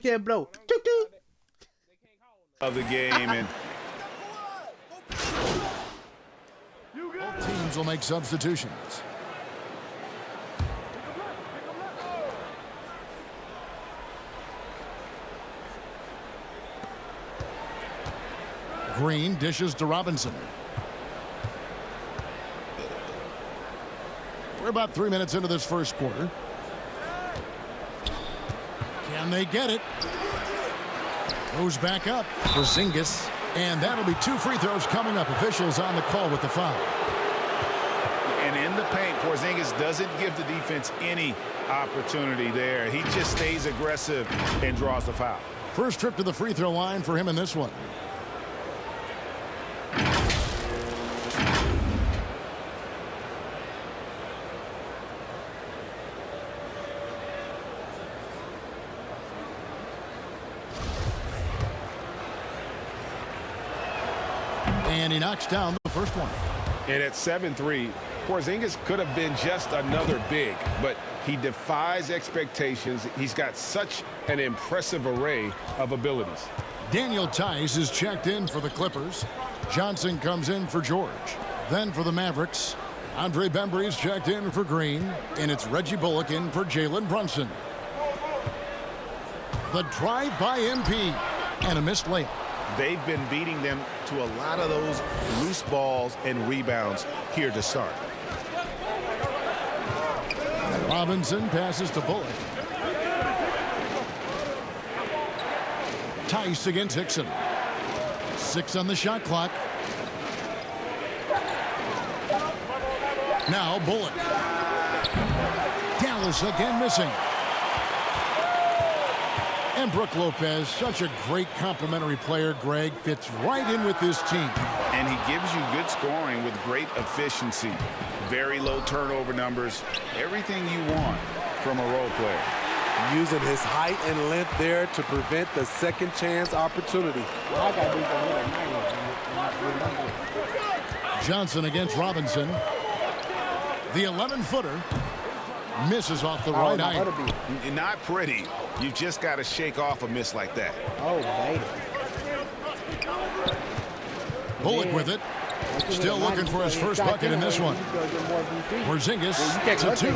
Can't blow. Toot toot. Of the game and both teams will make substitutions. Green dishes to Robinson. We're about 3 minutes into this first quarter. Can they get it? Goes back up. Porzingis. And that'll be 2 free throws coming up. Officials on the call with the foul. And in the paint, Porzingis doesn't give the defense any opportunity there. He just stays aggressive and draws the foul. First trip to the free throw line for him in this one. And he knocks down the first one. And at 7-3, Porzingis could have been just another big, but he defies expectations. He's got such an impressive array of abilities. Daniel Tice is checked in for the Clippers. Johnson comes in for George. Then for the Mavericks, Andre Bembry's checked in for Green, and it's Reggie Bullock in for Jalen Brunson. The drive by MP and a missed layup. They've been beating them to a lot of those loose balls and rebounds here to start. Robinson passes to Bullock. Tice against Hickson. 6 on the shot clock. Now Bullock. Dallas again missing. And Brook Lopez, such a great complimentary player, Greg, fits right in with this team. And he gives you good scoring with great efficiency. Very low turnover numbers. Everything you want from a role player. Using his height and length there to prevent the second chance opportunity. Johnson against Robinson. The 11-footer misses off the right eye. Not pretty. You just got to shake off a miss like that. Oh, baby. Bullock with it. Still looking for his first bucket in this one. Porzingis to 2.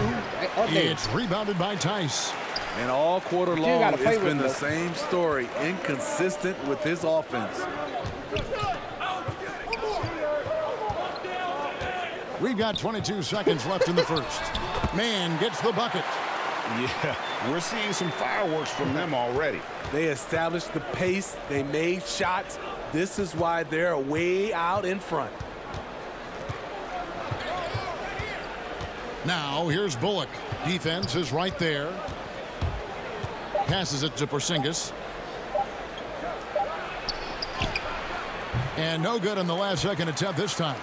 It's rebounded by Tice. And all quarter long, it's been the same story. Inconsistent with his offense. We've got 22 seconds left in the first. Man gets the bucket. Yeah, we're seeing some fireworks from them already. They established the pace. They made shots. This is why they're way out in front. Now, here's Bullock. Defense is right there. Passes it to Porzingis. And no good on the last second attempt this time.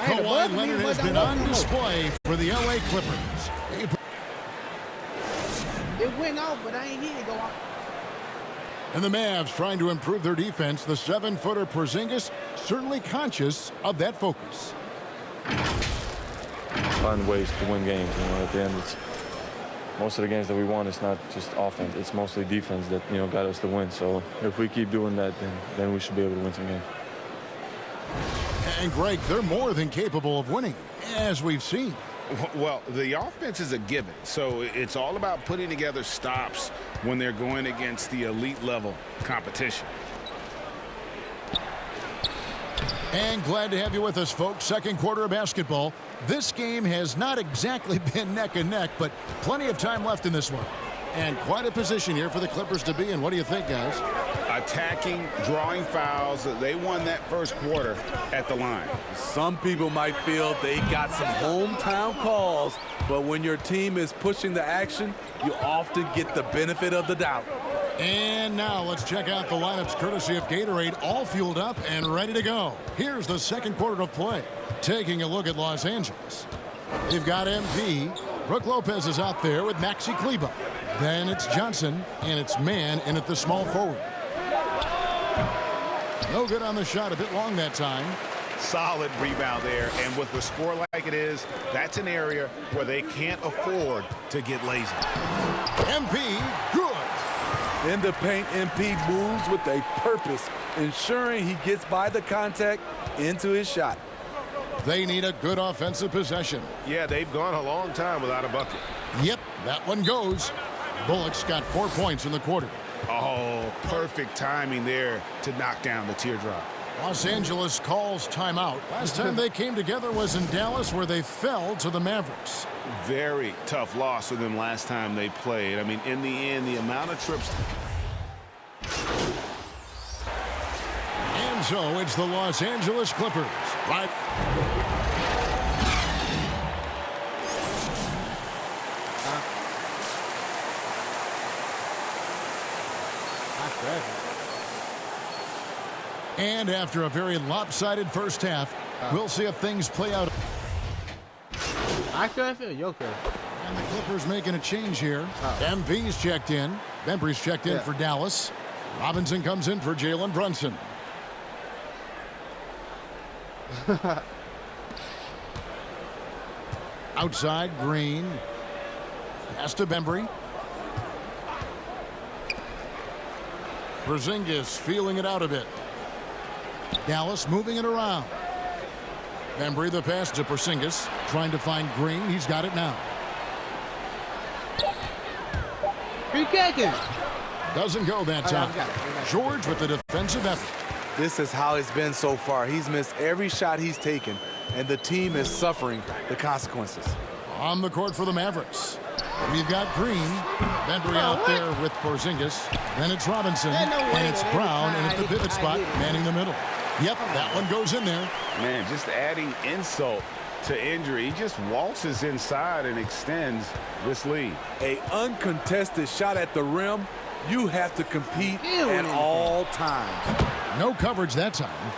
Kawhi Leonard has been on display for the LA Clippers. It went out, but I ain't hear it go out. And the Mavs trying to improve their defense. The 7-footer Porzingis certainly conscious of that focus. Find ways to win games. You know, at the end, it's most of the games that we won. It's not just offense; it's mostly defense that got us to win. So if we keep doing that, then we should be able to win some games. And Greg, they're more than capable of winning, as we've seen. Well, the offense is a given, so it's all about putting together stops when they're going against the elite level competition. And glad to have you with us, folks. Second quarter of basketball. This game has not exactly been neck and neck, but plenty of time left in this one. And quite a position here for the Clippers to be in. What do you think, guys? Attacking, drawing fouls. They won that first quarter at the line. Some people might feel they got some hometown calls, but when your team is pushing the action, you often get the benefit of the doubt. And now let's check out the lineups courtesy of Gatorade, all fueled up and ready to go. Here's the second quarter of play. Taking a look at Los Angeles. They've got MP. Brook Lopez is out there with Maxi Kleber. Then it's Johnson, and it's Man in at the small forward. No good on the shot, a bit long that time. Solid rebound there, and with the score like it is, that's an area where they can't afford to get lazy. MP, good. In the paint, MP moves with a purpose, ensuring he gets by the contact into his shot. They need a good offensive possession. Yeah, they've gone a long time without a bucket. Yep, that one goes. Bullock's got 4 points in the quarter. Oh, perfect timing there to knock down the teardrop. Los Angeles calls timeout. Last time they came together was in Dallas, where they fell to the Mavericks. Very tough loss for them last time they played. I mean, in the end, the amount of trips. And so it's the Los Angeles Clippers. Right. And after a very lopsided first half, we'll see if things play out. I could feel your curve. And the Clippers making a change here. MV's checked in. Bembry's checked in for Dallas. Robinson comes in for Jalen Brunson. Outside, Green. Pass to Bembry. Porzingis feeling it out a bit. Dallas moving it around. Bembry the pass to Porzingis. Trying to find Green. He's got it now. Free kicking. Doesn't go that time. George with the defensive effort. This is how it's been so far. He's missed every shot he's taken, and the team is suffering the consequences. On the court for the Mavericks. We've got Green. Bembry out there with Porzingis. Then it's Robinson. And it's Brown. And it's the pivot spot manning the middle. Yep, that one goes in there. Man, just adding insult to injury. He just waltzes inside and extends this lead. A uncontested shot at the rim. You have to compete at all times. No coverage that time.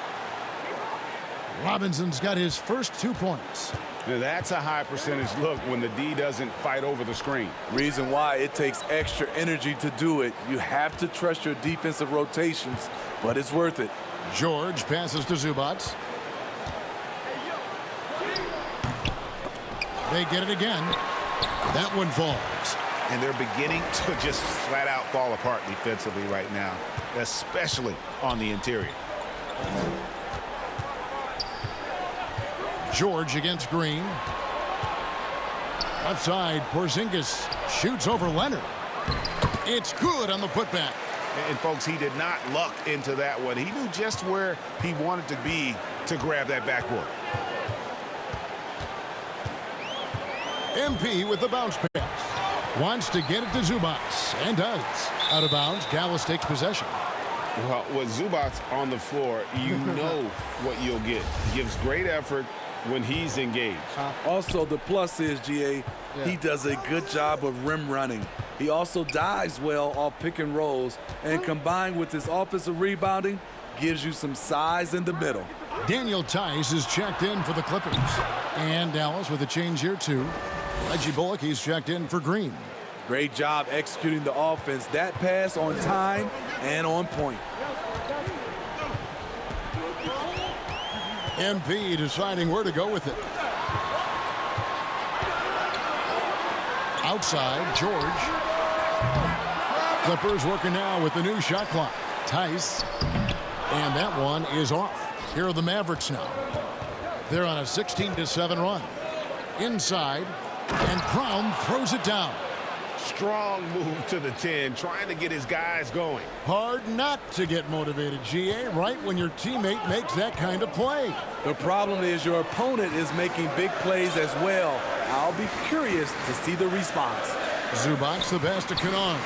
Robinson's got his first 2 points. Now that's a high percentage look when the D doesn't fight over the screen. Reason why it takes extra energy to do it. You have to trust your defensive rotations, but it's worth it. George passes to Zubac. They get it again. That one falls. And they're beginning to just flat out fall apart defensively right now, especially on the interior. George against Green. Left side, Porzingis shoots over Leonard. It's good on the putback. And folks, he did not luck into that one. He knew just where he wanted to be to grab that backboard. MP with the bounce pass. Wants to get it to Zubac, and does. Out of bounds, Dallas takes possession. Well, with Zubac on the floor, you know what you'll get. Gives great effort when he's engaged. Also, the plus is, GA, he does a good job of rim running. He also dives well off pick and rolls, and combined with his offensive rebounding, gives you some size in the middle. Daniel Tice is checked in for the Clippers. And Dallas with a change here, too. Reggie Bullock, he's checked in for Green. Great job executing the offense. That pass on time and on point. MP deciding where to go with it. Outside, George. Clippers working now with the new shot clock. Tice. And that one is off. Here are the Mavericks now. They're on a 16-7 run. Inside, and Brown throws it down. Strong move to the 10, trying to get his guys going. Hard not to get motivated, GA, right when your teammate makes that kind of play. The problem is your opponent is making big plays as well. I'll be curious to see the response. Zubac the pass to Kennard.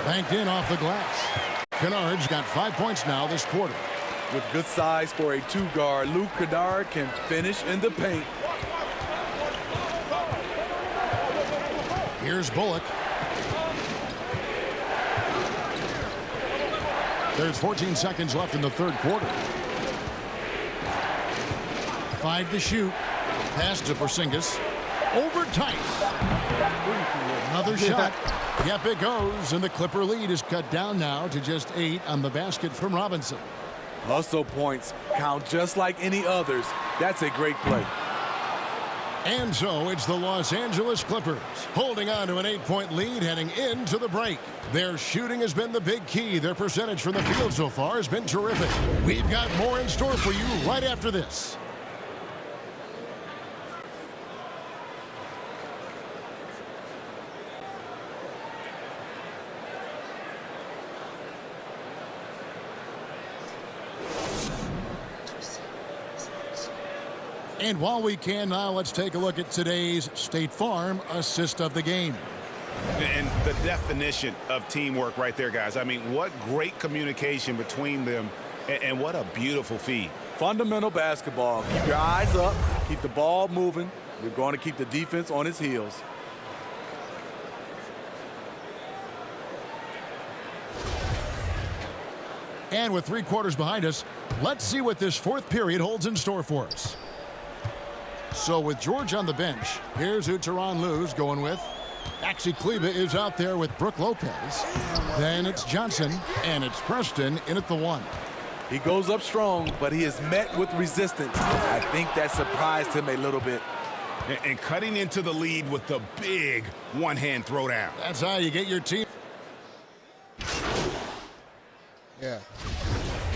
Banked in off the glass. Kennard's got 5 points now this quarter. With good size for a two-guard, Luke Kennard can finish in the paint. Here's Bullock. There's 14 seconds left in the third quarter. 5 to shoot. Pass to Porzingis. Over Tice. Another shot. Yep, it goes. And the Clipper lead is cut down now to just 8 on the basket from Robinson. Hustle points count just like any others. That's a great play. And so it's the Los Angeles Clippers holding on to an 8-point lead heading into the break. Their shooting has been the big key. Their percentage from the field so far has been terrific. We've got more in store for you right after this. And while we can now, let's take a look at today's State Farm assist of the game. And the definition of teamwork right there, guys. I mean, what great communication between them, and what a beautiful feed. Fundamental basketball. Keep your eyes up. Keep the ball moving. You're going to keep the defense on its heels. And with 3 quarters behind us, let's see what this 4th period holds in store for us. So with George on the bench, here's who Tyronn Lue's going with. Maxi Kleber is out there with Brook Lopez. Then it's Johnson, and it's Preston in at the 1. He goes up strong, but he is met with resistance. I think that surprised him a little bit. And cutting into the lead with the big one-hand throwdown. That's how you get your team. Yeah.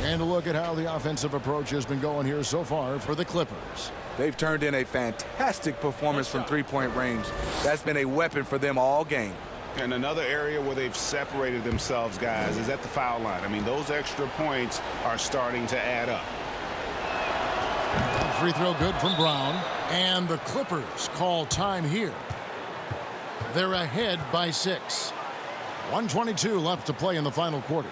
And a look at how the offensive approach has been going here so far for the Clippers. They've turned in a fantastic performance from three-point range. That's been a weapon for them all game. And another area where they've separated themselves, guys, is at the foul line. I mean, those extra points are starting to add up. Free throw good from Brown. And the Clippers call time here. They're ahead by 6. 1:22 left to play in the final quarter.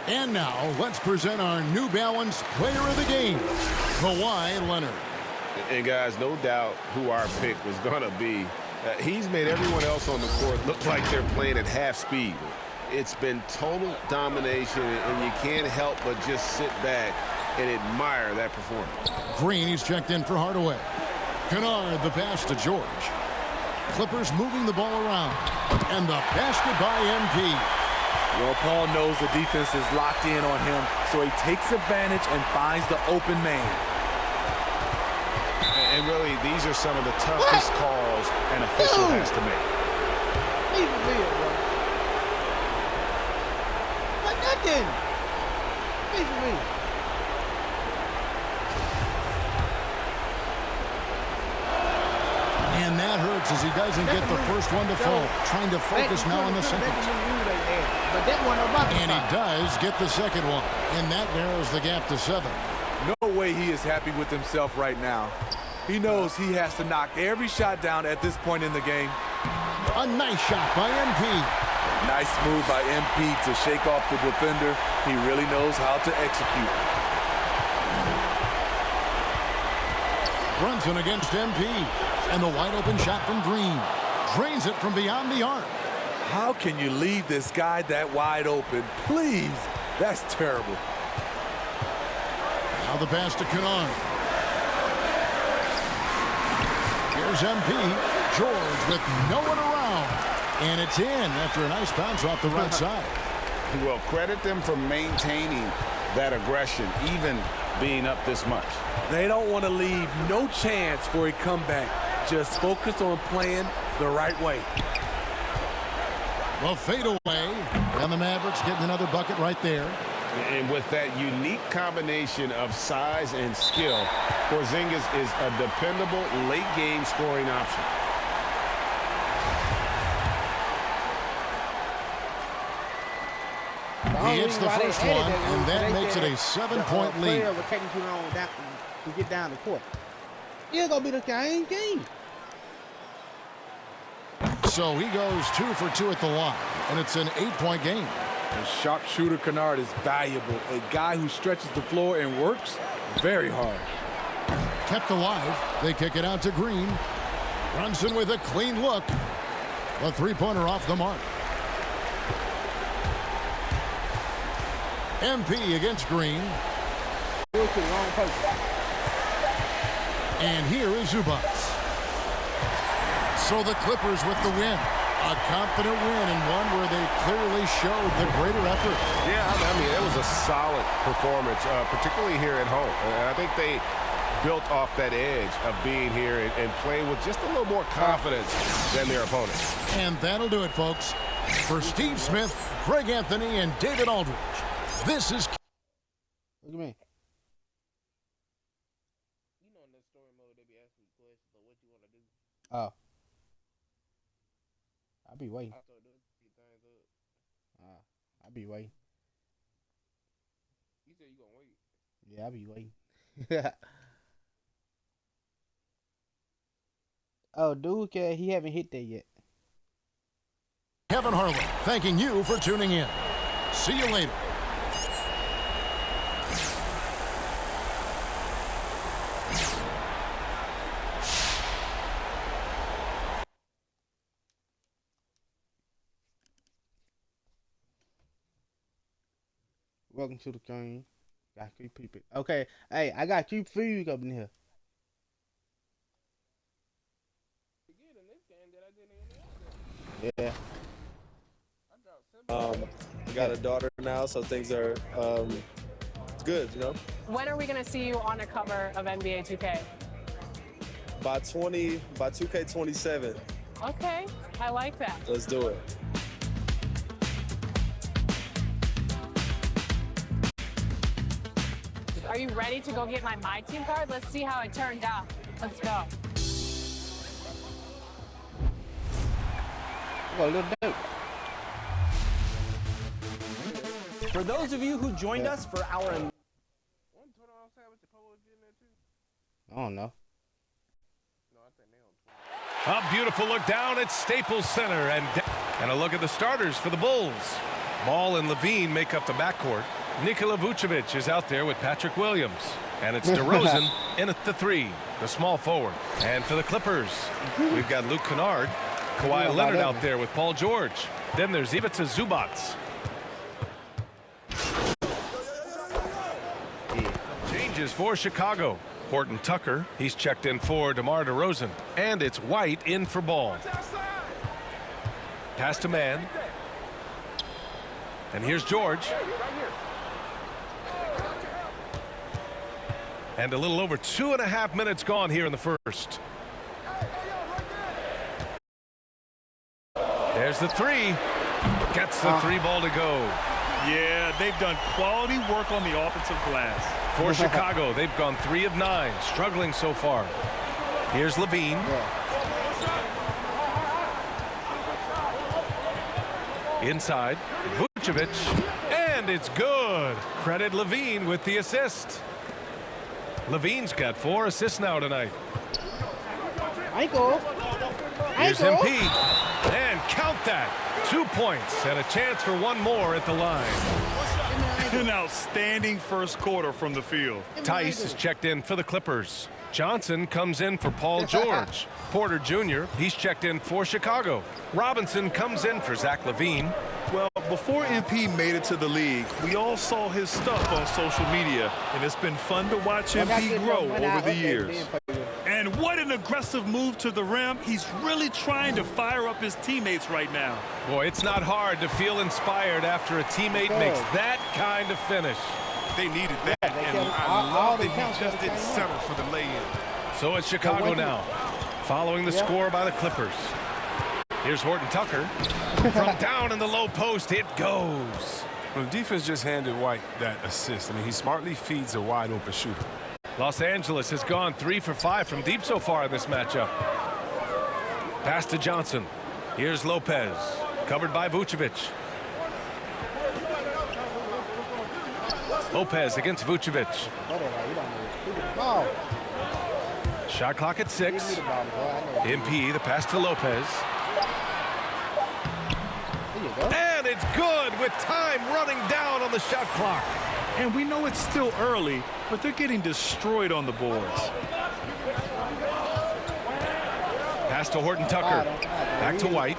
And now, let's present our New Balance Player of the Game, Kawhi Leonard. And, guys, no doubt who our pick was going to be. He's made everyone else on the court look like they're playing at half speed. It's been total domination, and you can't help but just sit back and admire that performance. Green, he's checked in for Hardaway. Kennard, the pass to George. Clippers moving the ball around. And the basket by MP. Well, Paul knows the defense is locked in on him, so he takes advantage and finds the open man. And really, these are some of the toughest calls an official has to make. Leave it real, bro. Like nothing. Leave it real. And that hurts as he doesn't get the first one to fall. Trying to focus now on the second. But that one about And he does get the second one. And that narrows the gap to 7. No way he is happy with himself right now. He knows he has to knock every shot down at this point in the game. A nice shot by MP. Nice move by MP to shake off the defender. He really knows how to execute. Brunson against MP. And the wide open shot from Green. Drains it from beyond the arc. How can you leave this guy that wide open? Please. That's terrible. Now the pass to Kennard. Here's MP. George with no one around. And it's in after a nice bounce off the right side. Well, credit them for maintaining that aggression, even being up this much. They don't want to leave no chance for a comeback. Just focus on playing the right way. Well, fade away. And the Mavericks getting another bucket right there. And with that unique combination of size and skill, Porzingis is a dependable late-game scoring option. He hits the first one, and that makes it a 7-point lead. We're taking too long to get down the court. It's gonna be the same game. So he goes 2 for 2 at the line, and it's an 8-point game. And sharpshooter Kennard is valuable. A guy who stretches the floor and works very hard. Kept alive. They kick it out to Green. Brunson with a clean look. A three-pointer off the mark. MP against Green. And here is Zubac. So the Clippers with the win. A confident win and one where they clearly showed the greater effort. Yeah, I mean, it was a solid performance, particularly here at home. And I think they built off that edge of being here and playing with just a little more confidence than their opponents. And that'll do it, folks. For Steve Smith, Greg Anthony, and David Aldridge, this is... Look at me. You know, in the story mode, they be asking you questions, but what you want to do? Oh. I'll be waiting. I thought those get things up. I'll be waiting. You said you gonna wait. Yeah, I'll be waiting. Oh, dude, he haven't hit that yet. Kevin Harlan, thanking you for tuning in. See you later. Welcome to the game. Got 3 people. Okay, hey, I got 3 food up in here. Yeah. I got a daughter now, so things are good, you know. When are we going to see you on a cover of NBA 2K? By 2K27. Okay, I like that. Let's do it. Are you ready to go get my team card? Let's see how it turned out. Let's go. Got a little dope. For those of you who joined us for our... I don't know. A beautiful look down at Staples Center and a look at the starters for the Bulls. Ball and Levine make up the backcourt. Nikola Vucevic is out there with Patrick Williams. And it's DeRozan in at the 3, the small forward. And for the Clippers, we've got Luke Kennard, Kawhi Leonard out there with Paul George. Then there's Ivica Zubac. Changes for Chicago. Horton Tucker, he's checked in for DeMar DeRozan. And it's White in for Ball. Pass to Man. And here's George. And a little over 2.5 minutes gone here in the first. There's the 3. Gets the 3 ball to go. Yeah, they've done quality work on the offensive glass. For Chicago, they've gone 3 of 9, struggling so far. Here's Levine. Inside, Vucevic, and it's good. Credit Levine with the assist. Levine's got 4 assists now tonight. Here's MP, and count that. 2 points and a chance for 1 more at the line. An outstanding first quarter from the field. Tice is checked in for the Clippers. Johnson comes in for Paul George. Porter Jr., he's checked in for Chicago. Robinson comes in for Zach LaVine. Well, before MP made it to the league, we all saw his stuff on social media, and it's been fun to watch MP grow over the years. And what an aggressive move to the rim. He's really trying to fire up his teammates right now. Boy, it's not hard to feel inspired after a teammate makes that kind of finish. They needed that, and I love that he just didn't settle for the lay-in. So it's Chicago now, following the score by the Clippers. Here's Horton Tucker. From down in the low post, it goes. Well, the defense just handed White that assist. I mean, he smartly feeds a wide-open shooter. Los Angeles has gone 3 for 5 from deep so far in this matchup. Pass to Johnson. Here's Lopez, covered by Vucevic. Lopez against Vucevic. Shot clock at 6. MP, the pass to Lopez. There you go. And it's good with time running down on the shot clock. And we know it's still early, but they're getting destroyed on the boards. Pass to Horton Tucker. Back to White.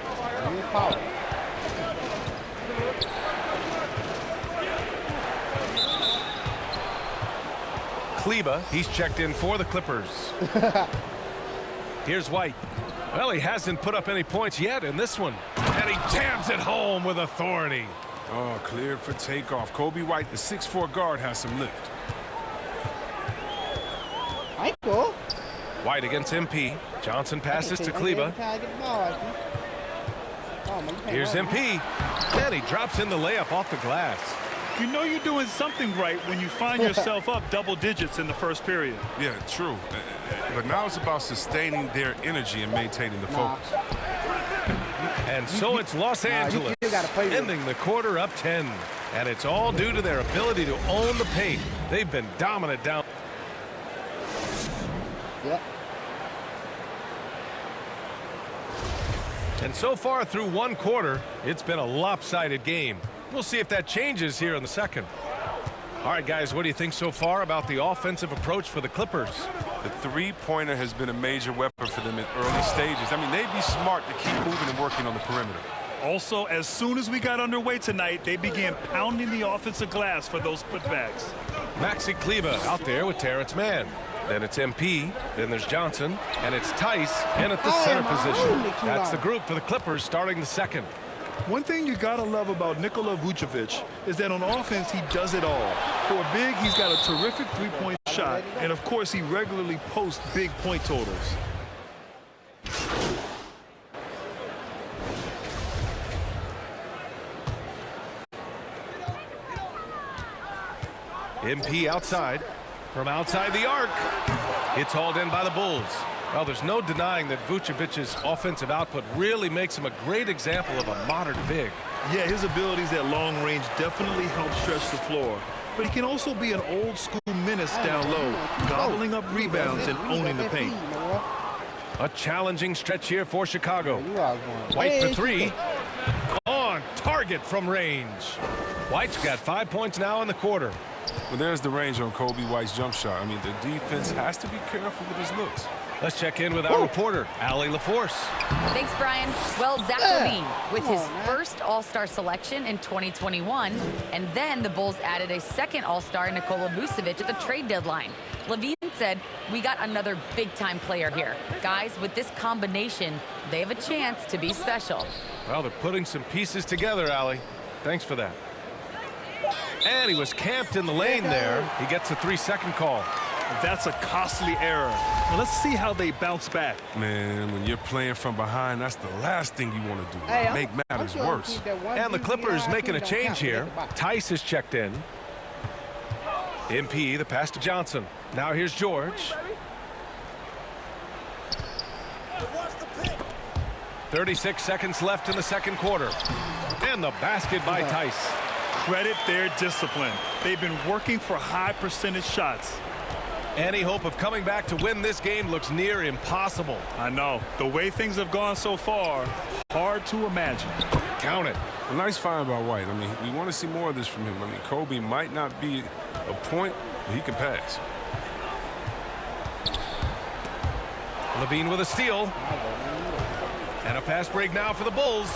Kleba, he's checked in for the Clippers. Here's White. Well, he hasn't put up any points yet in this one. And he jams it home with authority. Oh, cleared for takeoff. Kobe White, the 6'4" guard, has some lift. Michael. White against MP. Johnson passes to Kleba. Here's MP. And he drops in the layup off the glass. You know you're doing something right when you find yourself up double digits in the first period. Yeah, true. But now it's about sustaining their energy and maintaining the focus. And so it's Los Angeles ending the quarter up 10. And it's all due to their ability to own the paint. They've been dominant down. Yep. And so far through one quarter, it's been a lopsided game. We'll see if that changes here in the second. All right, guys, what do you think so far about the offensive approach for the Clippers? The three-pointer has been a major weapon for them in early stages. I mean, they'd be smart to keep moving and working on the perimeter. Also, as soon as we got underway tonight, they began pounding the offensive glass for those putbacks. Maxi Kleba out there with Terrence Mann. Then it's MP, then there's Johnson, and it's Tice in at the center position. That's the group for the Clippers starting the second. One thing you gotta love about Nikola Vucevic is that on offense he does it all. For a big, he's got a terrific three-point shot, and of course he regularly posts big point totals. MP outside. From outside the arc. It's hauled in by the Bulls. Well, there's no denying that Vucevic's offensive output really makes him a great example of a modern big. Yeah, his abilities at long range definitely help stretch the floor. But he can also be an old-school menace down low, gobbling up rebounds and owning the paint. A challenging stretch here for Chicago. White for three. On target from range. White's got 5 points now in the quarter. Well, there's the range on Kobe White's jump shot. I mean, the defense has to be careful with his looks. Let's check in with our reporter, Allie LaForce. Thanks, Brian. Well, Zach LaVine with his first All-Star selection in 2021, and then the Bulls added a second All-Star, Nikola Vucevic, at the trade deadline. LaVine said, "We got another big-time player here. Guys, with this combination, they have a chance to be special." Well, they're putting some pieces together, Allie. Thanks for that. And he was camped in the lane there. He gets a 3-second call. That's a costly error. Now let's see how they bounce back. Man, when you're playing from behind, that's the last thing you want to do. Make matters worse. And the Clippers making a change here. Tice is checked in. MP, the pass to Johnson. Now here's George. 36 seconds left in the second quarter. And the basket by Tice. Credit their discipline. They've been working for high percentage shots. Any hope of coming back to win this game looks near impossible. I know. The way things have gone so far, hard to imagine. Count it. A nice find by White. I mean, we want to see more of this from him. I mean, Kobe might not be a point, but he can pass. LaVine with a steal. And a fast break now for the Bulls.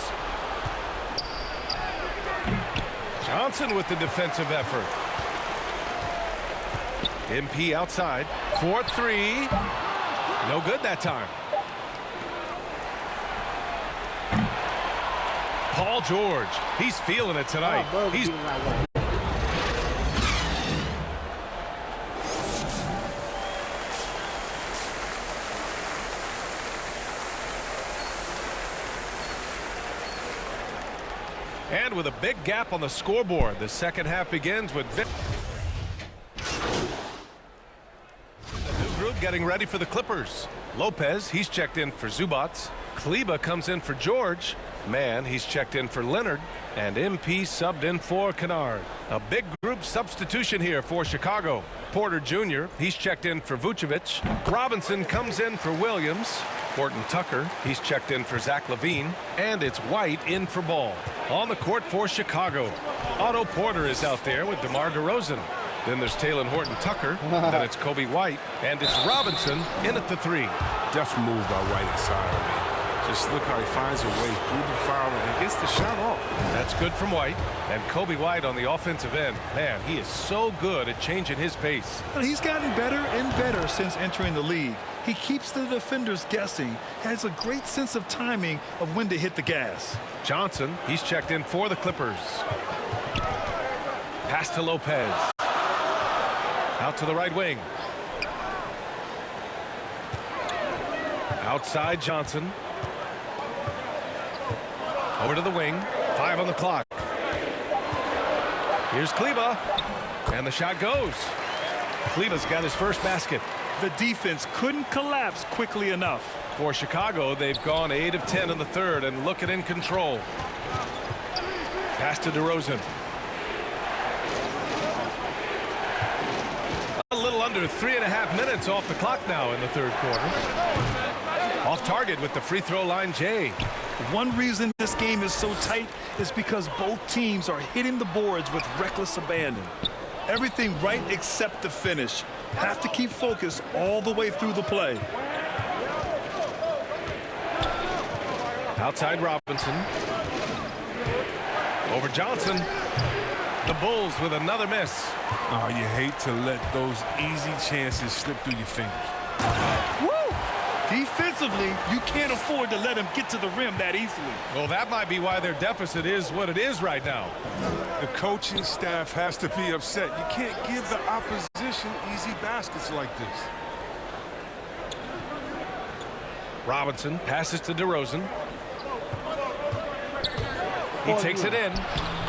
Johnson with the defensive effort. MP outside. 4-3. No good that time. Paul George. He's feeling it tonight. He's And with a big gap on the scoreboard, the second half begins with the new group getting ready for the Clippers. Lopez, he's checked in for Zubats. Kleba comes in for George. Mann, he's checked in for Leonard. And MP subbed in for Kennard. A big group substitution here for Chicago. Porter Jr., he's checked in for Vucevic. Robinson comes in for Williams. Horton Tucker, he's checked in for Zach LaVine, and it's White in for Ball. On the court for Chicago, Otto Porter is out there with DeMar DeRozan. Then there's Taylor Horton Tucker, then it's Kobe White, and it's Robinson in at the 3. Def move by White inside. I mean, just look how he finds a way through the foul and gets the shot off. That's good from White. And Kobe White on the offensive end. Man, he is so good at changing his pace. Well, he's gotten better and better since entering the league. He keeps the defenders guessing, has a great sense of timing of when to hit the gas. Johnson, he's checked in for the Clippers. Pass to Lopez. Out to the right wing. Outside Johnson. Over to the wing. 5 on the clock. Here's Kleba. And the shot goes. Kleba's got his first basket. The defense couldn't collapse quickly enough. For Chicago, they've gone 8 of 10 in the third and looking in control. Pass to DeRozan. A little under 3.5 minutes off the clock now in the third quarter. Off target with the free throw line, Jay. One reason this game is so tight is because both teams are hitting the boards with reckless abandon. Everything right except the finish. Have to keep focused all the way through the play. Outside Robinson. Over Johnson. The Bulls with another miss. Oh, you hate to let those easy chances slip through your fingers. Woo! Defensively, you can't afford to let him get to the rim that easily. Well, that might be why their deficit is what it is right now. The coaching staff has to be upset. You can't give the opposition easy baskets like this. Robinson passes to DeRozan. He takes it in.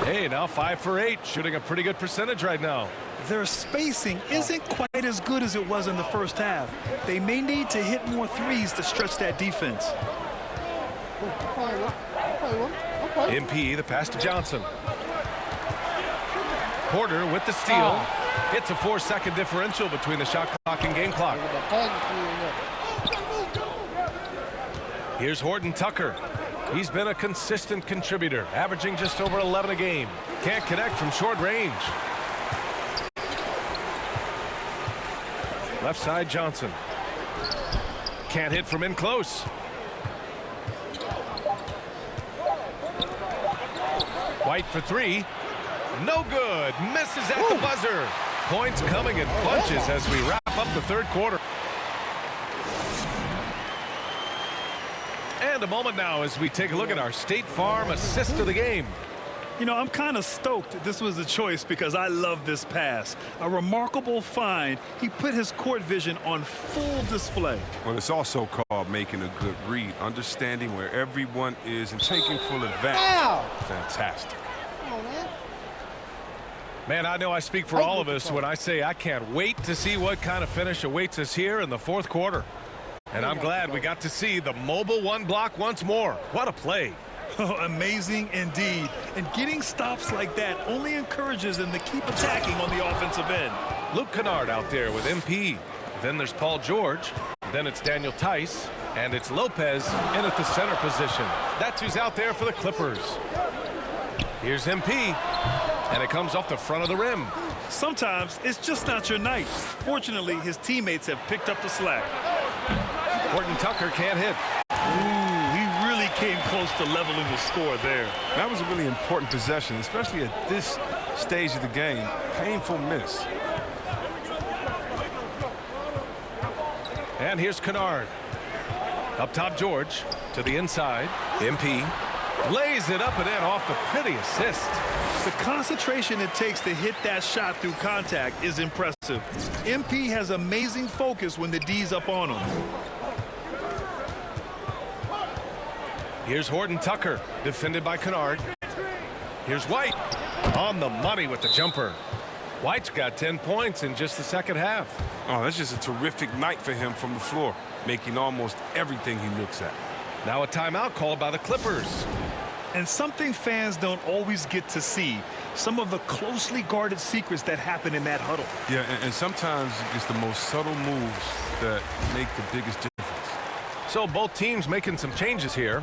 Hey, now 5 for 8, shooting a pretty good percentage right now. Their spacing isn't quite as good as it was in the first half. They may need to hit more threes to stretch that defense. MP, the pass to Johnson. Porter with the steal. It's a 4-second differential between the shot clock and game clock. Here's Horton Tucker. He's been a consistent contributor, averaging just over 11 a game. Can't connect from short range. Left side Johnson. Can't hit from in close. White for 3. No good. Misses at the buzzer. Points coming in bunches as we wrap up the third quarter. And a moment now as we take a look at our State Farm assist of the game. You know, I'm kind of stoked this was a choice because I love this pass. A remarkable find. He put his court vision on full display. Well, it's also called making a good read, understanding where everyone is and taking full advantage. Fantastic. Man, I know I speak for all of us when I say I can't wait to see what kind of finish awaits us here in the fourth quarter. And I'm glad we got to see the mobile one block once more. What a play. Oh, amazing indeed. And getting stops like that only encourages them to keep attacking on the offensive end. Luke Kennard out there with MP. Then there's Paul George. Then it's Daniel Tice. And it's Lopez in at the center position. That's who's out there for the Clippers. Here's MP. And it comes off the front of the rim. Sometimes it's just not your night. Fortunately, his teammates have picked up the slack. Horton Tucker can't hit. Ooh, he really came close to leveling the score there. That was a really important possession, especially at this stage of the game. Painful miss. And here's Kennard. Up top, George to the inside. MP lays it up and in off the pretty assist. The concentration it takes to hit that shot through contact is impressive. MP has amazing focus when the D's up on him. Here's Horton Tucker, defended by Kennard. Here's White on the money with the jumper. White's got 10 points in just the second half. Oh, that's just a terrific night for him from the floor, making almost everything he looks at. Now a timeout called by the Clippers. And something fans don't always get to see, some of the closely guarded secrets that happen in that huddle. Yeah, and sometimes it's the most subtle moves that make the biggest difference. So both teams making some changes here.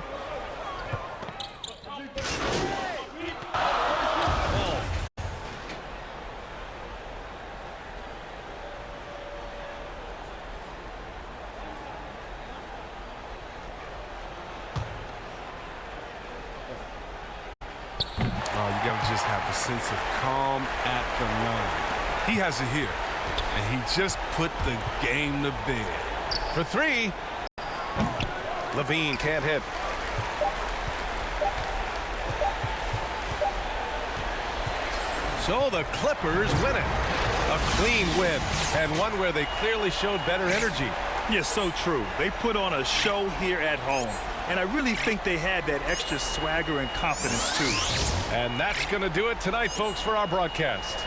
Oh, you got to just have a sense of calm at the line. He has it here, and he just put the game to bed. For three, Levine can't hit. So the Clippers win it. A clean win, and one where they clearly showed better energy. Yes, so true. They put on a show here at home, and I really think they had that extra swagger and confidence, too. And that's going to do it tonight, folks, for our broadcast.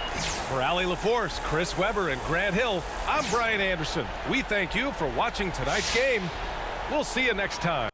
For Allie LaForce, Chris Webber, and Grant Hill, I'm Brian Anderson. We thank you for watching tonight's game. We'll see you next time.